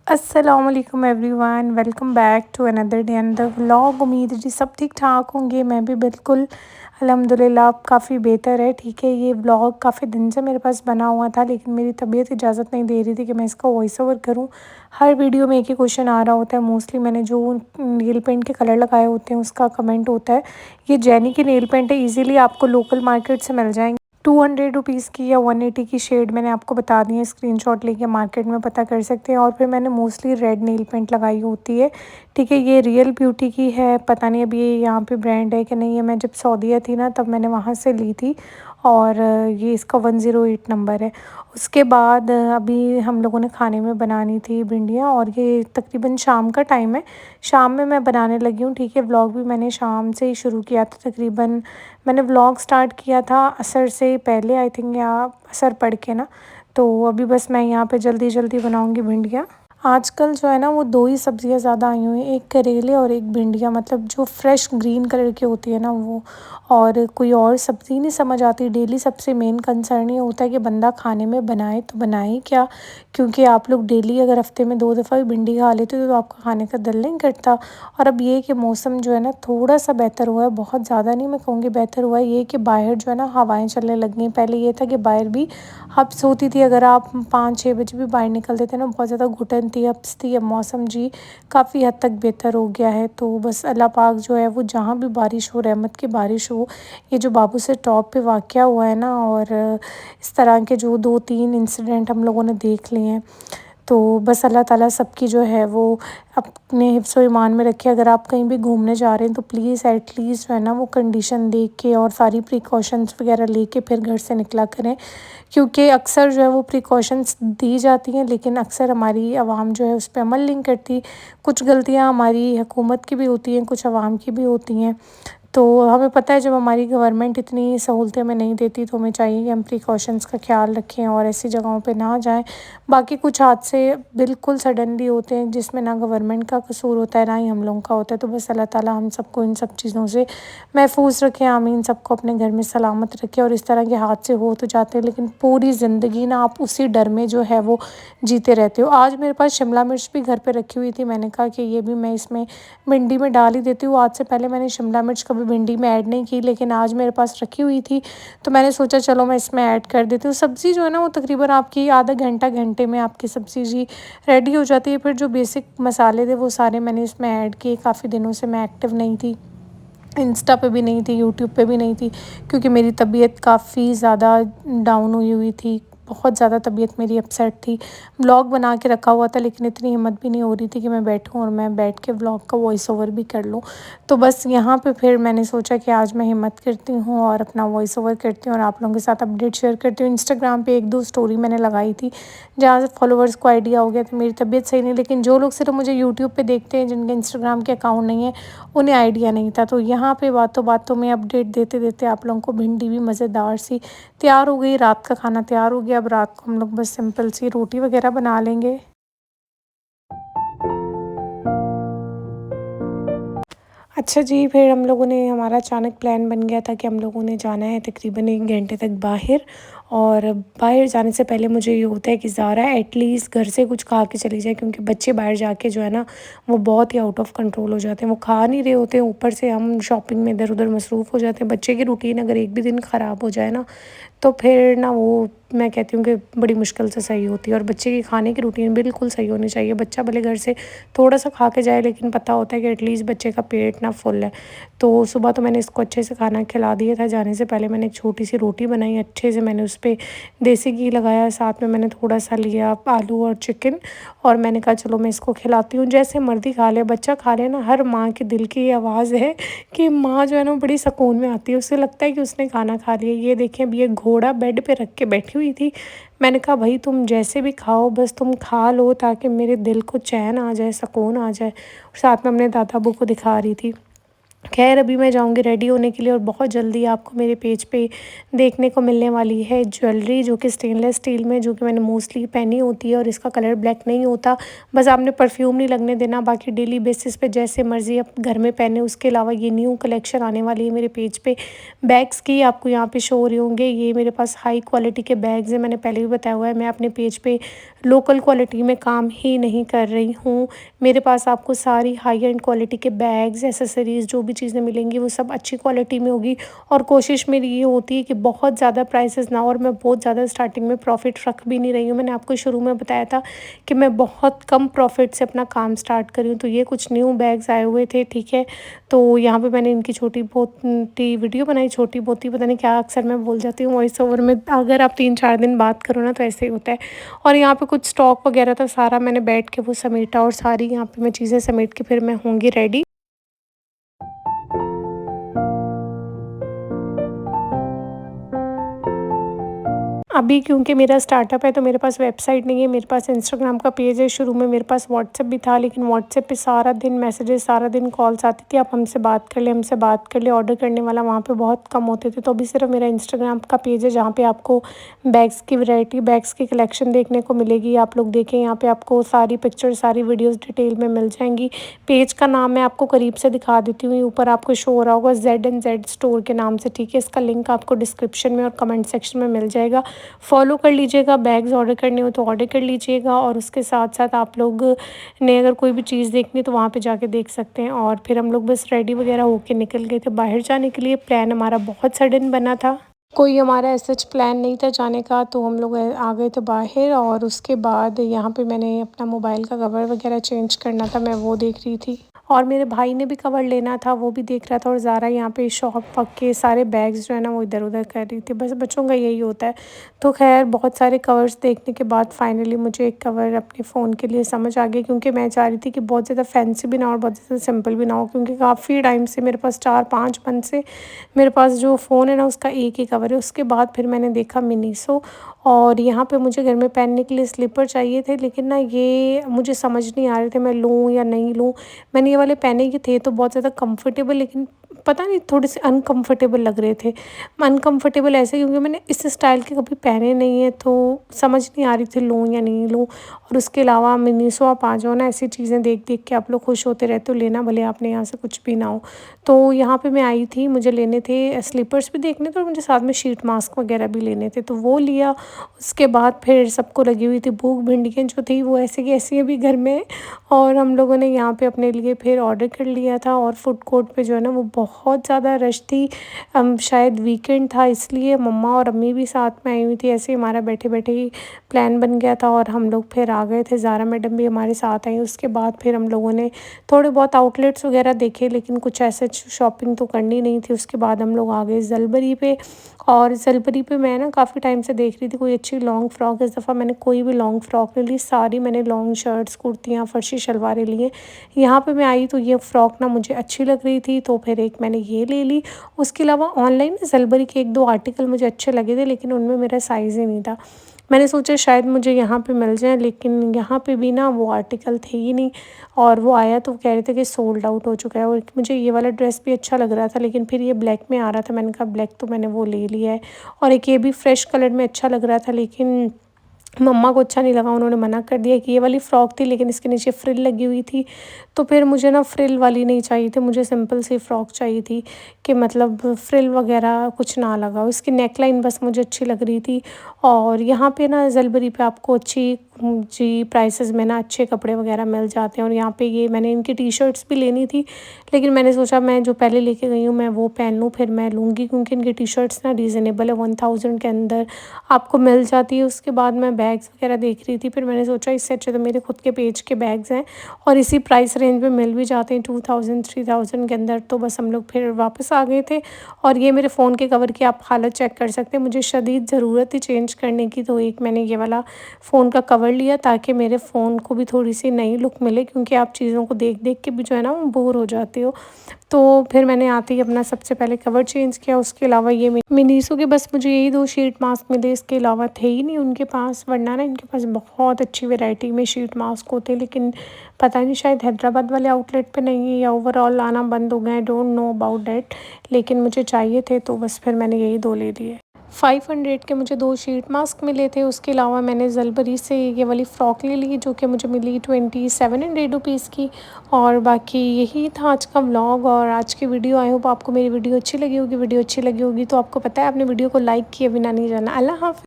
अस्सलामुअलैकुम everyone, welcome back to another day another vlog. उम्मीद है जी सब ठीक ठाक होंगे। मैं भी बिल्कुल अल्हम्दुलिल्लाह काफ़ी बेहतर है। ठीक है, ये व्लॉग काफ़ी दिन से मेरे पास बना हुआ था, लेकिन मेरी तबीयत इजाज़त नहीं दे रही थी कि मैं इसका वॉइस ओवर करूँ। हर वीडियो में एक ही क्वेश्चन आ रहा होता है। मोस्टली मैंने जो नेल पेंट के कलर लगाए होते हैं उसका कमेंट होता है। ये जेनी की नेल पेंट है, ईज़िली आपको लोकल मार्केट से मिल जाएंगे। 200 रुपीज़ की या 180 की शेड मैंने आपको बता दी है, स्क्रीनशॉट लेके मार्केट में पता कर सकते हैं। और फिर मैंने मोस्टली रेड नेल पेंट लगाई होती है। ठीक है, ये रियल ब्यूटी की है, पता नहीं अभी ये यहाँ पे ब्रांड है कि नहीं है। मैं जब सऊदीया थी ना तब मैंने वहाँ से ली थी, और ये इसका 108 नंबर है। उसके बाद अभी हम लोगों ने खाने में बनानी थी भिंडियाँ, और ये तकरीबन शाम का टाइम है। शाम में मैं बनाने लगी हूँ। ठीक है, व्लॉग भी मैंने शाम से ही शुरू किया था। तकरीबन मैंने व्लॉग स्टार्ट किया था असर से पहले, आई थिंक, या असर पढ़ के ना। तो अभी बस मैं यहाँ पे जल्दी जल्दी बनाऊँगी भिंडियाँ। आजकल जो है ना वो दो ही सब्ज़ियाँ ज़्यादा आई हुई हैं, एक करेले और एक भिंडियाँ, मतलब जो फ्रेश ग्रीन कलर की होती है ना वो। और कोई और सब्ज़ी नहीं समझ आती। डेली सबसे मेन कंसर्न ये होता है कि बंदा खाने में बनाए तो बनाए क्या, क्योंकि आप लोग डेली अगर हफ्ते में 2 दफ़ा भी भिंडी खा लेते हो तो आपका खाने का दिल नहीं करता। और अब ये कि मौसम जो है ना थोड़ा सा बेहतर हुआ है, बहुत ज़्यादा नहीं मैं कहूँगी बेहतर हुआ है। ये कि बाहर जो है ना हवाएं चलने लग गई। पहले ये था कि बाहर भी हब्स होती थी, अगर आप 5-6 बजे भी बाहर निकलते थे ना बहुत ज़्यादा घुटन थी, हब्स थी। अब मौसम जी काफ़ी हद तक बेहतर हो गया है। तो बस अल्लाह पाक जो है वो जहाँ भी बारिश हो, रहमत की बारिश हो। ये जो बाबू से टॉप पे वाक़या हुआ है ना, और इस तरह के जो 2-3 इंसिडेंट हम लोगों ने देख लिए हैं, तो बस अल्लाह ताला सबकी जो है वो अपने हिफ्ज़ व ईमान में रखे। अगर आप कहीं भी घूमने जा रहे हैं तो प्लीज़ एटलीस्ट जो है ना वो कंडीशन देख के और सारी प्रिकॉशंस वगैरह लेके फिर घर से निकला करें, क्योंकि अक्सर जो है वो प्रिकॉशंस दी जाती हैं लेकिन अक्सर हमारी आवाम जो है उस पर अमल नहीं करती। कुछ गलतियाँ हमारी हुकूमत की भी होती हैं, कुछ आवाम की भी होती हैं। तो हमें पता है जब हमारी गवर्नमेंट इतनी सहूलतें हमें नहीं देती तो हमें चाहिए कि हम प्रिकॉशंस का ख्याल रखें और ऐसी जगहों पे ना जाएं। बाकी कुछ हादसे बिल्कुल सडनली होते हैं जिसमें ना गवर्नमेंट का कसूर होता है ना ही हम लोगों का होता है। तो बस अल्लाह ताला हम सबको इन सब चीज़ों से महफूज रखें, आमीन। सबको अपने घर में सलामत रखें। और इस तरह के हादसे हो तो जाते हैं, लेकिन पूरी ज़िंदगी ना आप उसी डर में जो है वो जीते रहते हो। आज मेरे पास शिमला मिर्च भी घर पे रखी हुई थी, मैंने कहा कि ये भी मैं इसमें भिंडी में डाल ही देती हूँ। आज से पहले मैंने शिमला मिर्च कभी भिंडी में ऐड नहीं की, लेकिन आज मेरे पास रखी हुई थी तो मैंने सोचा चलो मैं इसमें ऐड कर देती हूँ। सब्ज़ी जो है ना वो तकरीबन आपकी आधा घंटा घंटे में आपकी सब्ज़ी जी रेडी हो जाती है। फिर जो बेसिक मसाले थे वो सारे मैंने इसमें ऐड किए। काफ़ी दिनों से मैं एक्टिव नहीं थी, इंस्टा पे भी नहीं थी, यूट्यूब पे भी नहीं थी, क्योंकि मेरी तबीयत काफ़ी ज़्यादा डाउन हुई थी। बहुत ज़्यादा तबीयत मेरी अपसेट थी। व्लॉग बना के रखा हुआ था लेकिन इतनी हिम्मत भी नहीं हो रही थी कि मैं बैठूं और मैं बैठ के व्लॉग का वॉइस ओवर भी कर लूं। तो बस यहाँ पे फिर मैंने सोचा कि आज मैं हिम्मत करती हूँ और अपना वॉइस ओवर करती हूँ और आप लोगों के साथ अपडेट शेयर करती हूँ। इंस्टाग्राम पे 1-2 स्टोरी मैंने लगाई थी जहाँ से फॉलोवर्स को आइडिया हो गया था मेरी तबीयत सही नहीं, लेकिन जो लोग सिर्फ मुझे यूट्यूब पे देखते हैं जिनके इंस्टाग्राम के अकाउंट नहीं है उन्हें आइडिया नहीं था। तो यहाँ पे बातों बातों में अपडेट देते देते आप लोगों को भिंडी भी मज़ेदार सी तैयार हो गई। रात का खाना तैयार हो गया। अब रात को हम लोग बस सिंपल सी रोटी वगैरह बना लेंगे। अच्छा जी, फिर हम लोगों ने हमारा अचानक प्लान बन गया था कि हम लोगों ने जाना है तकरीबन 1 घंटे तक बाहर। और बाहर जाने से पहले मुझे ये होता है कि ज़ारा एटलीस्ट घर से कुछ खा के चली जाए, क्योंकि बच्चे बाहर जाके जो है ना वो बहुत ही आउट ऑफ कंट्रोल हो जाते हैं। वो खा नहीं रहे होते हैं, ऊपर से हम शॉपिंग में इधर उधर मसरूफ़ हो जाते हैं। बच्चे की रूटीन अगर एक भी दिन ख़राब हो जाए ना तो फिर ना वो, मैं कहती हूँ कि बड़ी मुश्किल से सही होती है। और बच्चे की खाने की रूटीन बिल्कुल सही होनी चाहिए। बच्चा भले घर से थोड़ा सा खा के जाए लेकिन पता होता है कि एटलीस्ट बच्चे का पेट ना फुल है। तो सुबह तो मैंने इसको अच्छे से खाना खिला दिया था। जाने से पहले मैंने एक छोटी सी रोटी बनाई, अच्छे से मैंने उस पर देसी घी लगाया, साथ में मैंने थोड़ा सा लिया आलू और चिकन, और मैंने कहा चलो मैं इसको खिलाती हूँ। जैसे मर्ज़ी खा ले, बच्चा खा ले ना, हर माँ के दिल की ये आवाज़ है कि माँ जो है ना बड़ी सुकून में आती है, उसे लगता है कि उसने खाना खा लिया। ये देखें, अभी ये घोड़ा बेड पे रख के बैठी हुई थी। मैंने कहा भाई तुम जैसे भी खाओ, बस तुम खा लो ताकि मेरे दिल को चैन आ जाए, सुकून आ जाए। और साथ में अपने दादा अबू को दिखा रही थी। ख़ैर अभी मैं जाऊँगी रेडी होने के लिए और बहुत जल्दी आपको मेरे पेज पे देखने को मिलने वाली है ज्वेलरी, जो कि स्टेनलेस स्टील में, जो कि मैंने मोस्टली पहनी होती है और इसका कलर ब्लैक नहीं होता। बस आपने परफ्यूम नहीं लगने देना, बाकी डेली बेसिस पे जैसे मर्ज़ी आप घर में पहने। उसके अलावा ये न्यू कलेक्शन आने वाली है मेरे पेज पे बैग्स की, आपको यहाँ पे शो हो रहे होंगे। ये मेरे पास हाई क्वालिटी के बैग्स हैं, मैंने पहले भी बताया हुआ है मैं अपने पेज पे लोकल क्वालिटी में काम ही नहीं कर रही हूँ। मेरे पास आपको सारी हाई एंड क्वालिटी के बैग्स, एक्सेसरीज़, जो भी चीज़ें मिलेंगी वो सब अच्छी क्वालिटी में होगी। और कोशिश मेरी ये होती है कि बहुत ज़्यादा प्राइसेस ना हो, और मैं बहुत ज़्यादा स्टार्टिंग में प्रॉफिट रख भी नहीं रही हूँ। मैंने आपको शुरू में बताया था कि मैं बहुत कम प्रॉफिट से अपना काम स्टार्ट करी हूँ। तो ये कुछ न्यू बैग्स आए हुए थे, ठीक है। तो यहाँ पे मैंने इनकी छोटी बहुत वीडियो बनाई, छोटी बहुत ही पता नहीं क्या अक्सर मैं बोल जाती हूँ वॉइस ओवर में। अगर आप 3-4 दिन बात करो ना तो ऐसे ही होता है। और यहाँ पे कुछ स्टॉक वगैरह था, सारा मैंने बैठ के वो समेटा और सारी यहाँ पे मैं चीज़ें समेट के फिर मैं होंगी रेडी। अभी क्योंकि मेरा स्टार्टअप है तो मेरे पास वेबसाइट नहीं है, मेरे पास इंस्टाग्राम का पेज है। शुरू में मेरे पास व्हाट्सएप भी था, लेकिन व्हाट्सएप पे सारा दिन मैसेजेस, सारा दिन कॉल्स आती थी, आप हमसे बात कर ले, हमसे बात कर ले। ऑर्डर करने वाला वहाँ पे बहुत कम होते थे। तो अभी सिर्फ मेरा इंस्टाग्राम का पेज है जहाँ पे आपको बैग्स की वैरायटी, बैग्स की कलेक्शन देखने को मिलेगी। आप लोग देखें, यहाँ पे आपको सारी पिक्चर, सारी वीडियोज़ डिटेल में मिल जाएंगी। पेज का नाम मैं आपको करीब से दिखा देती हूँ, ऊपर आपको शो हो रहा होगा ZNZ स्टोर के नाम से, ठीक है। इसका लिंक आपको डिस्क्रिप्शन में और कमेंट सेक्शन में मिल जाएगा। फॉलो कर लीजिएगा, बैग्स ऑर्डर करने हो तो ऑर्डर कर लीजिएगा। और उसके साथ-साथ आप लोग ने अगर कोई भी चीज़ देखनी है तो वहाँ पे जाके देख सकते हैं। और फिर हम लोग बस रेडी वगैरह होके निकल गए थे बाहर जाने के लिए। प्लान हमारा बहुत सडन बना था, कोई हमारा ऐसा प्लान नहीं था जाने का। तो हम लोग आ गए थे बाहर। और उसके बाद यहाँ पे मैंने अपना मोबाइल का कवर वगैरह चेंज करना था, मैं वो देख रही थी। और मेरे भाई ने भी कवर लेना था, वो भी देख रहा था। और ज़ारा यहाँ पे शॉप पक के सारे बैग्स जो है ना वो इधर उधर कर रही थी। बस बच्चों का यही होता है। तो खैर बहुत सारे कवर्स देखने के बाद फाइनली मुझे एक कवर अपने फ़ोन के लिए समझ आ गया, क्योंकि मैं चाह रही थी कि बहुत ज़्यादा फैंसी भी ना हो और बहुत ज़्यादा सिंपल भी ना हो, क्योंकि काफ़ी टाइम से मेरे पास 4-5 मंथ से मेरे पास जो फ़ोन है ना उसका एक ही कवर है। उसके बाद फिर मैंने देखा मिनीसो, और यहाँ पे मुझे घर में पहनने के लिए स्लीपर चाहिए थे, लेकिन ना ये मुझे समझ नहीं आ रहे थे मैं लूँ या नहीं लूँ। मैंने ये वाले पहने ही थे तो बहुत ज़्यादा कंफर्टेबल, लेकिन पता नहीं थोड़े से अनकंफर्टेबल लग रहे थे। अनकंफर्टेबल ऐसे क्योंकि मैंने इस स्टाइल के कभी पहने नहीं है, तो समझ नहीं आ रही थी लूँ या नहीं लूँ। और उसके अलावा मिनीसो आप आ जाओ ना, ऐसी चीज़ें देख देख के आप लोग खुश होते रहते हो, लेना भले आपने यहाँ से कुछ भी ना हो। तो यहाँ पे मैं आई थी, मुझे लेने थे स्लीपर्स भी देखने थे और मुझे साथ में शीट मास्क वगैरह भी लेने थे, तो वो लिया। उसके बाद फिर सबको लगी हुई थी भूख, भिंडियाँ जो थी वो ऐसे की ऐसी अभी घर में। और हम लोगों ने यहाँ पे अपने लिए फिर ऑर्डर कर लिया था। और फूड कोर्ट पे जो है ना वो बहुत ज़्यादा रश थी। शायद वीकेंड था इसलिए मम्मा और अम्मी भी साथ में आई हुई थी। ऐसे ही हमारा बैठे बैठे ही प्लान बन गया था और हम लोग फिर आ गए थे। ज़ारा मैडम भी हमारे साथ आई। उसके बाद फिर हम लोगों ने थोड़े बहुत आउटलेट्स वगैरह देखे, लेकिन कुछ ऐसे शॉपिंग तो करनी नहीं थी। उसके बाद हम लोग आ गए ज़लबरी पे। और ज़लबरी पे मैं ना काफ़ी टाइम से देख रही थी कोई अच्छी लॉन्ग फ्रॉक। इस दफ़ा मैंने कोई भी लॉन्ग फ्रॉक नहीं ली, सारी मैंने लॉन्ग शर्ट्स, कुर्तियाँ, फर्शी शलवारें ली हैं। यहाँ पे मैं आई तो ये फ़्रॉक ना मुझे अच्छी लग रही थी, तो फिर एक मैंने ये ले ली। उसके अलावा ऑनलाइन ज़लबरी के 1-2 आर्टिकल मुझे अच्छे लगे थे, लेकिन उनमें मेरा साइज़ ही नहीं था। मैंने सोचा शायद मुझे यहाँ पे मिल जाए, लेकिन यहाँ पे भी ना वो आर्टिकल थे ही नहीं। और वो आया तो कह रहे थे कि सोल्ड आउट हो चुका है। और मुझे ये वाला ड्रेस भी अच्छा लग रहा था, लेकिन फिर ये ब्लैक में आ रहा था, मैंने कहा ब्लैक तो मैंने वो ले लिया है। और एक ये भी फ्रेश कलर में अच्छा लग रहा था, लेकिन मम्मा को अच्छा नहीं लगा, उन्होंने मना कर दिया कि ये वाली फ़्रॉक थी लेकिन इसके नीचे फ्रिल लगी हुई थी। तो फिर मुझे ना फ्रिल वाली नहीं चाहिए थी, मुझे सिंपल सी फ़्रॉक चाहिए थी कि मतलब फ्रिल वगैरह कुछ ना लगा हो। इसकी नेकलाइन बस मुझे अच्छी लग रही थी। और यहाँ पे ना ज़लबरी पे आपको अच्छी जी प्राइसेस में ना अच्छे कपड़े वगैरह मिल जाते हैं। और यहाँ पे ये मैंने इनकी टी-शर्ट्स भी लेनी थी, लेकिन मैंने सोचा मैं जो पहले लेके गई हूँ मैं वो पहन लूँ, फिर मैं लूँगी, क्योंकि इनकी टी-शर्ट्स ना रीज़नेबल है, 1000 के अंदर आपको मिल जाती है। उसके बाद मैं बैग्स वगैरह देख रही थी, फिर मैंने सोचा इससे अच्छे तो मेरे खुद के पेज के बैग्स हैं और इसी प्राइस रेंज में मिल भी जाते हैं 2000-3000 के अंदर। तो बस हम लोग फिर वापस आ गए थे। और ये मेरे फ़ोन के कवर की आप हालत चेक कर सकते हैं, मुझे शदीद ज़रूरत थी चेंज करने की, तो एक मैंने ये वाला फ़ोन का कवर कवर लिया ताकि मेरे फ़ोन को भी थोड़ी सी नई लुक मिले, क्योंकि आप चीज़ों को देख देख के भी जो है ना वो बोर हो जाते हो। तो फिर मैंने आते ही अपना सबसे पहले कवर चेंज किया। उसके अलावा ये मिनीसो के बस मुझे यही 2 शीट मास्क मिले, इसके अलावा थे ही नहीं उनके पास, वरना ना इनके पास बहुत अच्छी वैरायटी में शीट मास्क होते हैं, लेकिन पता नहीं शायद हैदराबाद वाले आउटलेट पे नहीं है या ओवरऑल आना बंद हो गए, I don't know about that. लेकिन मुझे चाहिए थे तो बस फिर मैंने यही 2 ले लिए। 500 के मुझे 2 शीट मास्क मिले थे। उसके अलावा मैंने ज़लबरी से ये वाली फ़्रॉक ले ली जो कि मुझे मिली 2700 रुपीज़ की। और बाकी यही था आज का व्लॉग और आज की वीडियो। आई होप आपको मेरी वीडियो अच्छी लगी होगी। वीडियो अच्छी लगी होगी तो आपको पता है आपने वीडियो को लाइक किए बिना नहीं जाना। अल्लाह हाफ़िज़।